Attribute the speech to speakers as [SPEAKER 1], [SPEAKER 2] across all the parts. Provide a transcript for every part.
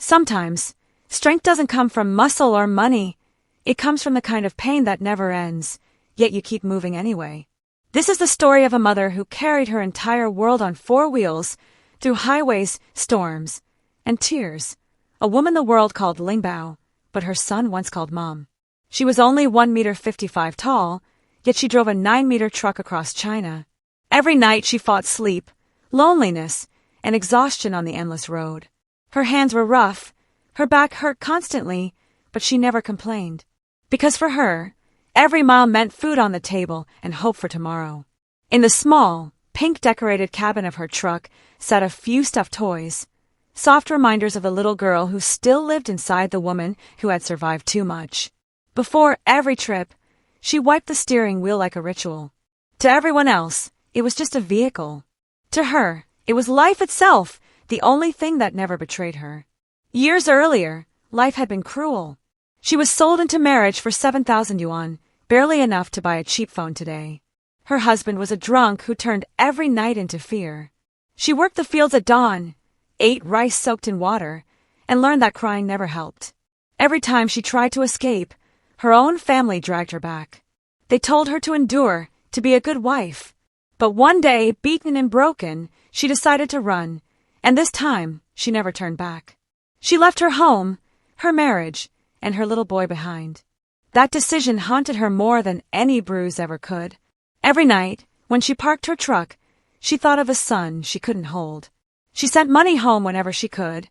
[SPEAKER 1] Sometimes, strength doesn't come from muscle or money. It comes from the kind of pain that never ends, yet you keep moving anyway. This is the story of a mother who carried her entire world on 4 wheels through highways, storms, and tears. A woman the world called Lingbao, but her son once called Mom. She was only 1.55 meters tall, yet she drove a 9-meter truck across China. Every night she fought sleep, loneliness, and exhaustion on the endless road. Her hands were rough, her back hurt constantly, but she never complained. Because for her, every mile meant food on the table and hope for tomorrow. In the small, pink-decorated cabin of her truck sat a few stuffed toys, soft reminders of the little girl who still lived inside the woman who had survived too much. Before every trip, she wiped the steering wheel like a ritual. To everyone else, it was just a vehicle. To her, it was life itself, the only thing that never betrayed her. Years earlier, life had been cruel. She was sold into marriage for 7,000 yuan, barely enough to buy a cheap phone today. Her husband was a drunk who turned every night into fear. She worked the fields at dawn, ate rice soaked in water, and learned that crying never helped. Every time she tried to escape, her own family dragged her back. They told her to endure, to be a good wife. But one day, beaten and broken, she decided to run, and this time, she never turned back. She left her home, her marriage, and her little boy behind. That decision haunted her more than any bruise ever could. Every night, when she parked her truck, she thought of a son she couldn't hold. She sent money home whenever she could,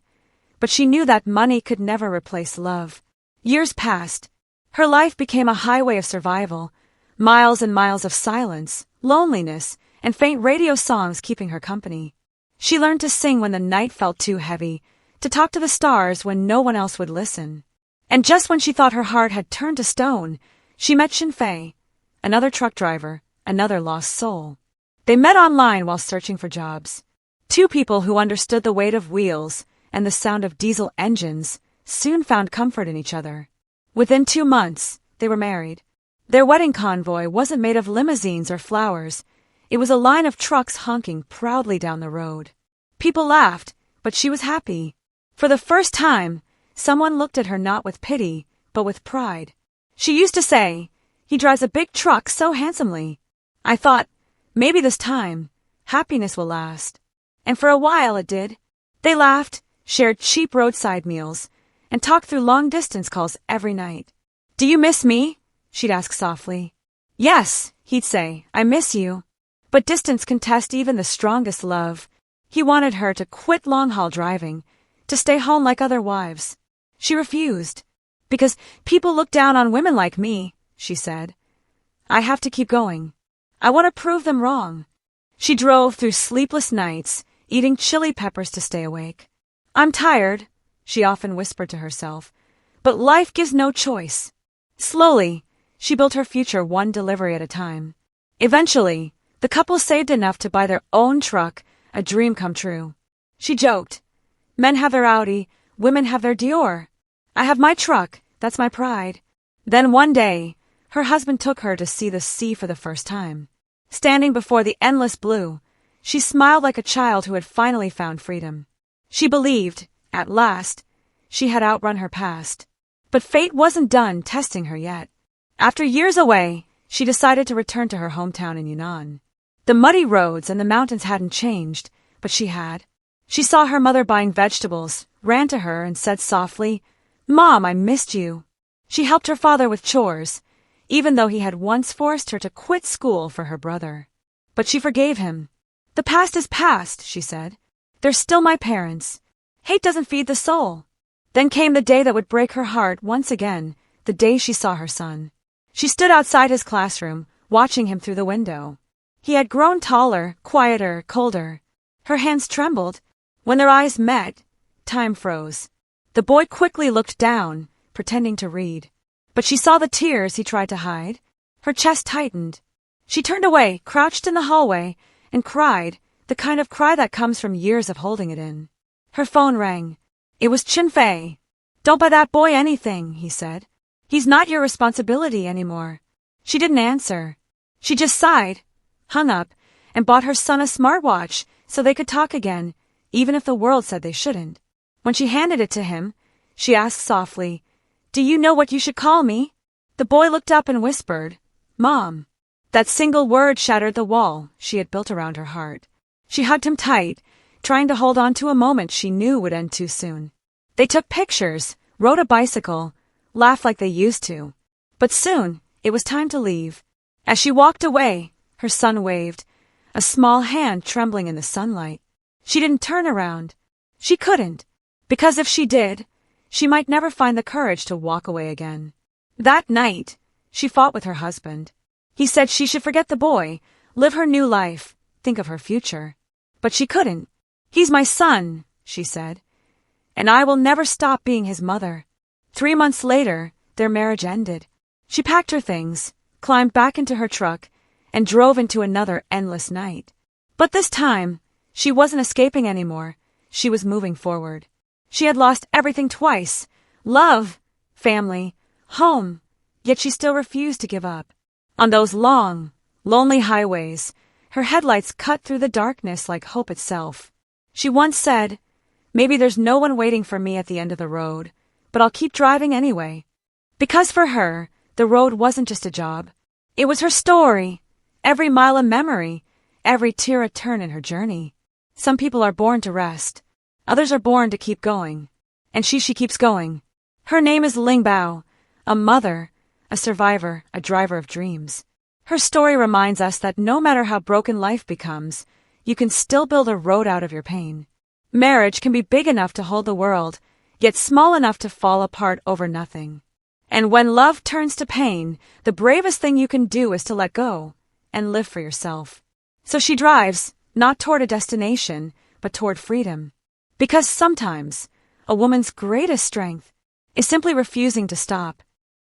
[SPEAKER 1] but she knew that money could never replace love. Years passed. Her life became a highway of survival, miles and miles of silence, loneliness, and faint radio songs keeping her company. She learned to sing when the night felt too heavy, to talk to the stars when no one else would listen. And just when she thought her heart had turned to stone, she met Fei, another truck driver, another lost soul. They met online while searching for jobs. 2 people who understood the weight of wheels and the sound of diesel engines soon found comfort in each other. Within 2 months, they were married. Their wedding convoy wasn't made of limousines or flowers. It was a line of trucks honking proudly down the road. People laughed, but she was happy. For the first time, someone looked at her not with pity, but with pride. She used to say, "He drives a big truck so handsomely." I thought, maybe this time, happiness will last. And for a while it did. They laughed, shared cheap roadside meals, and talked through long-distance calls every night. "Do you miss me?" she'd ask softly. "Yes," he'd say, "I miss you." But distance can test even the strongest love. He wanted her to quit long-haul driving, to stay home like other wives. She refused. "Because people look down on women like me," she said. "I have to keep going. I want to prove them wrong." She drove through sleepless nights, eating chili peppers to stay awake. "I'm tired," she often whispered to herself, "but life gives no choice." Slowly, she built her future one delivery at a time. Eventually, the couple saved enough to buy their own truck, a dream come true. She joked, "Men have their Audi, women have their Dior. I have my truck, that's my pride." Then one day, her husband took her to see the sea for the first time. Standing before the endless blue, she smiled like a child who had finally found freedom. She believed, at last, she had outrun her past. But fate wasn't done testing her yet. After years away, she decided to return to her hometown in Yunnan. The muddy roads and the mountains hadn't changed, but she had. She saw her mother buying vegetables, ran to her and said softly, "Mom, I missed you." She helped her father with chores, even though he had once forced her to quit school for her brother. But she forgave him. "The past is past," she said. "They're still my parents. Hate doesn't feed the soul." Then came the day that would break her heart once again, the day she saw her son. She stood outside his classroom, watching him through the window. He had grown taller, quieter, colder. Her hands trembled. When their eyes met, time froze. The boy quickly looked down, pretending to read. But she saw the tears he tried to hide. Her chest tightened. She turned away, crouched in the hallway, and cried, the kind of cry that comes from years of holding it in. Her phone rang. It was Fei. "Don't buy that boy anything," he said. "He's not your responsibility anymore." She didn't answer. She just sighed, hung up, and bought her son a smartwatch so they could talk again, even if the world said they shouldn't. When she handed it to him, she asked softly, "Do you know what you should call me?" The boy looked up and whispered, "Mom." That single word shattered the wall she had built around her heart. She hugged him tight, trying to hold on to a moment she knew would end too soon. They took pictures, rode a bicycle, laughed like they used to. But soon, it was time to leave. As she walked away, her son waved, a small hand trembling in the sunlight. She didn't turn around. She couldn't, because if she did, she might never find the courage to walk away again. That night, she fought with her husband. He said she should forget the boy, live her new life, think of her future. But she couldn't. "He's my son," she said, "and I will never stop being his mother." 3 months later, their marriage ended. She packed her things, climbed back into her truck, and drove into another endless night. But this time, she wasn't escaping anymore. She was moving forward. She had lost everything twice: love, family, home, yet she still refused to give up. On those long, lonely highways, her headlights cut through the darkness like hope itself. She once said, "Maybe there's no one waiting for me at the end of the road, but I'll keep driving anyway." Because for her, the road wasn't just a job. It was her story, every mile a memory, every tear a turn in her journey. Some people are born to rest. Others are born to keep going. And she keeps going. Her name is Ling Bao, a mother, a survivor, a driver of dreams. Her story reminds us that no matter how broken life becomes, you can still build a road out of your pain. Marriage can be big enough to hold the world, yet small enough to fall apart over nothing. And when love turns to pain, the bravest thing you can do is to let go and live for yourself. So she drives, not toward a destination, but toward freedom. Because sometimes, a woman's greatest strength is simply refusing to stop.